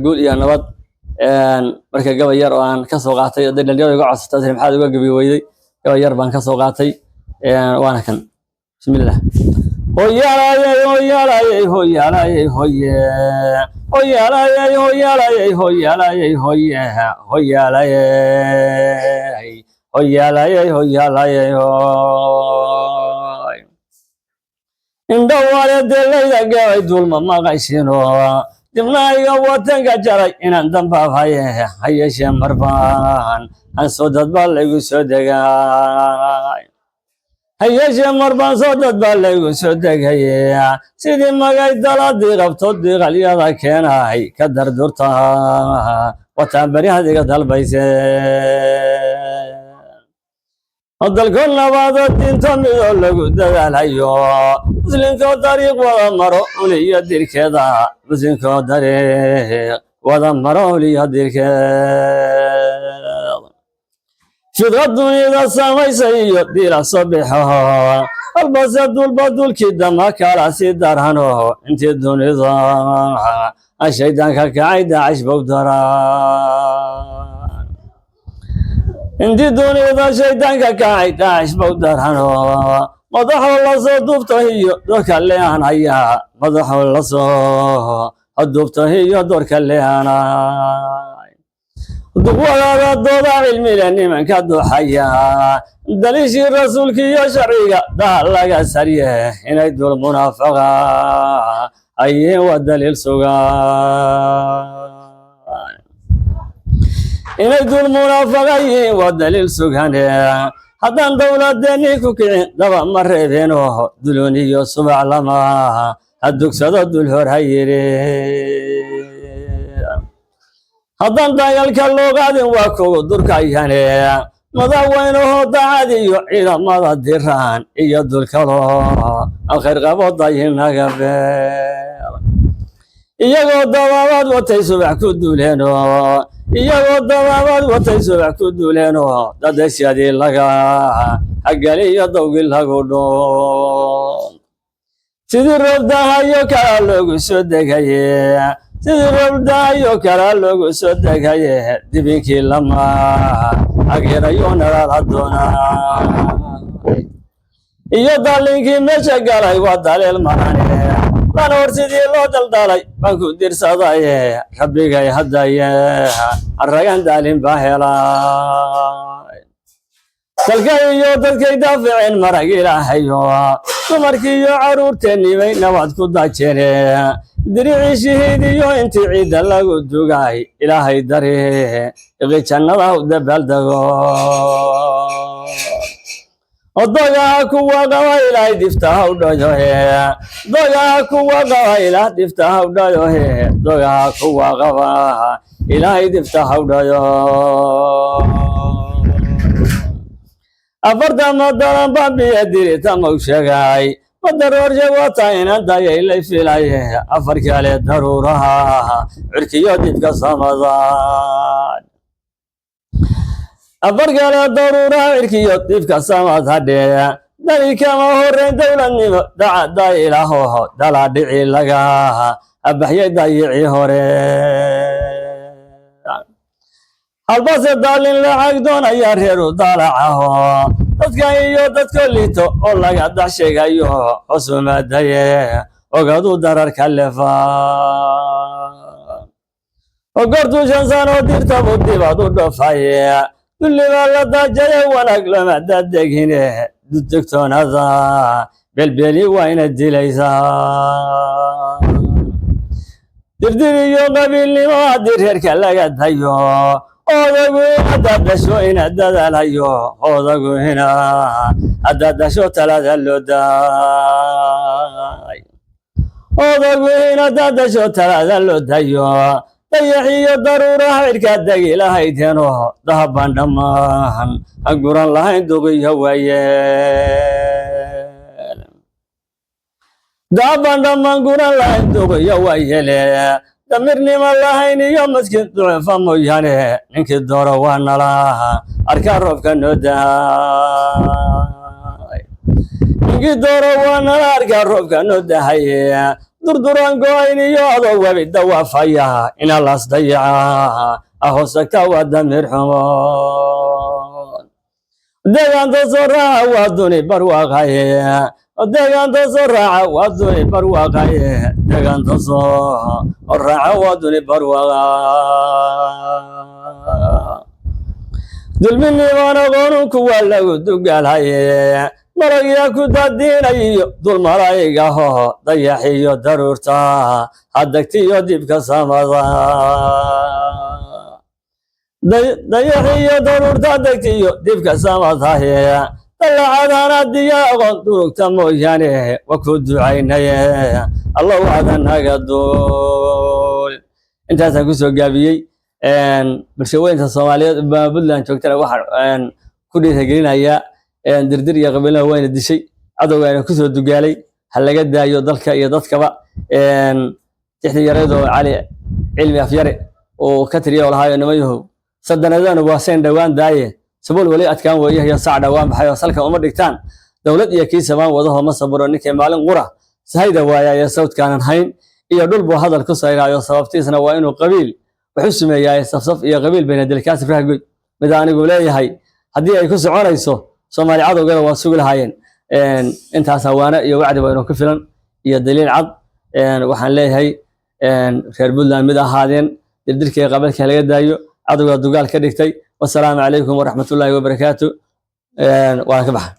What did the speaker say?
قول يا نبض marka gaba yar oo aan ka soo qaatay dhalinyarada igu codsatay maxaad uga gabi weyday gaba yar baan ka soo qaatay waana kan bismillaah hoyaalay hoyaalay hoyaalay hoye hoyaalay hoyaalay hoyaalay hoye hoyaalay hoyaalay hoyaalay hoy indhawaale delayda gabay dulma maqayshino dibnaaga watanka jaray inaan dambaabhaye ha yeeshee marbaan aan soo dadbaa laygu soo degay ha yeeshee marbaan soo dadbaa laygu soo degaye sidii magay daladii qabto diiqalyada keenay ka dardurta wataan beryahadiga dalbayse dalkood nabaado diinto midoo lagu dadaalayo muslinkoo dariiq wada maro uliyo dirkeeda muslinkoo dariiq wada maro uliyo dirkeeda fidqa dunida samaysa iyo diila sobixo halbase dulba dulkii dama kala sii darhano intii dunida shaydaanka kacay daacish bow daran intii dunida shaydaanka kacay daacish bow darhano madaxoo lasoo duubto iyo doorka leehanaya madaxoo lasoo duubto iyo doorka leehanay duqwadaada dooda cilmile nimanka duxaya daliishii rasuulka iyo sharciga daha laga sarye inay dul munaafaqa ayeen waa daliil sugan inay dul munaafaqiin waa daliil sugane haddaan dowladeennii ku kicin daba ma reebeeno duluniyo subax lama hadugsado dul hor ha yidhi haddaan dagaalka loo qaadin waa kugu durkayane madaxweynahoo dacad iyo ciidamada diraan iyo dulkaloo alkhayr qabo dayinaga beer iyagoo dabaabaad watay subax ku duuleeno iyagoo dabaabaad watay subax ku duuleeno dadesyadii laga hagaliyo dawgii lagu dhoon sidii roobdahayo kala loogu soo degaye sidii roobdahayo kala loogu soo degaye dibinkii lama agirayo nalala doonaa iyo dalinkii meesha galay waa daleel marane lan hor sidii loo daldalay baan ku dirsadaye rabbigay haddaye arragan daalin baa helay dalkay iyo dadkay daaficeen marag ilaahayo dumarkii iyo carruurteennii bay nabad ku dajeene diricii shahiid iyo intii ciidda lagu dugay ilaahay dari iqi jannada u dabaaldego odogaha kuwa qaba ilaahay diftaha u dhayohe dogaha kuwa qaba ilaah diftaha u dhayohe dogaha kuwa qaba ilaahay diftaha u dhayo afarta madaran bambiya dirita mau sheegay madaroorje wata inan dayay lay filaye afar kale daruuraha cirkiyo dibka samadan afar kale daruuraha cirkiyo dibka samad hadhee dani kama horreyn dowladnimo dacada ilaaho dala dhici laga abaxyay dayicii hore halbase daalin lacag doonaya reeru daalacaho dadka iyo dadko liito oo laga dax sheegayo xusumaadaye ogadu dararka lefa ogortu shan sano dirtabu dibad u dhofaye dulliba la dajaye wanaag lama dadegine dudegtoonada belbeli waa ina dilaysaa dirdir iyo qabiilnimo haddii reerka laga dayo odagu haddaad dhasho inaad dadaalayo odagu haddaad dhasho talada loo daay odagu haddaad dhasho talada loo dayo dayaxiyo daruuraha cirkaa degi lahaydeeno dahabbaan dhammaan ha guran lahayn duqiyo waayeel dahabbaan dhammaan guran lahayn duqiyo waayele damirnima lahayn iyo maskiin ducefa mooyaane ninkii dooro waa nala arkaa roobka noo daay ninkii dooro waa nala arkaa roobka noo dahaye durduraan go'ayniyo adoo webi dawaafaya ina las dayaca ahosaka waa damir xumo deegaanta soo raaca waa duni barwaaqaye deegaanta soo raaca waa duni barwaaqaye deegaanta soo raaca waa duni barwaaqa dulminimaan aqoonu kuwa lagu dugaalhaye maragyaa ku daadiinayo dul malaa'igaho dayaxiyo daruurta hadagtiyo dibka samada dayaxiyo daruurta hadagtiyo dibka samadaye dallacadana diya aqoon durugta mooyaane waa ku ducaynaye allow adanaga duul intaasaan kusoo gaabiyey bulshaweynta Soomaaliyeed Puntland joogtana waxaan ku dhiirigelinayaa dirdir iyo qabiilada wayna dishay cadawgana ku soo dugaalay hal laga daayo dalka iyo dadkaba tixdi yareedo cali cilmi afyare oo ka tiriyo lahayo nimayahu sadanadana waa seen dhawaan daaye sabul wali adkaan weeyahay sac dhawaan baxay salka uma dhigtaan dawlad iyo kiisabaan wadaho ma sabro ninkii maalin qura sayda waayay sawdkaanan hayn iyo dhul buu hadal ku sayraayo sababtiisna waa inuu qabiil wuxuu sameeyay safsaf iyo qabiil bayna dalkaas faraagay mid anigu leeyahay hadii ay ku soconayso Soomaali cadawgeeda waa sugi lahaayeen intaas hawaana iyo wacdi waa inuu ku filan iyo daliil cad waxaan leeyahay reer Puntland mid ahaadeen dirdirkii qabalka laga daayo cadawga dugaal ka dhigtay wassalaamu calaykum wa rahmatullaahi wa barakaatuh waa ka baxa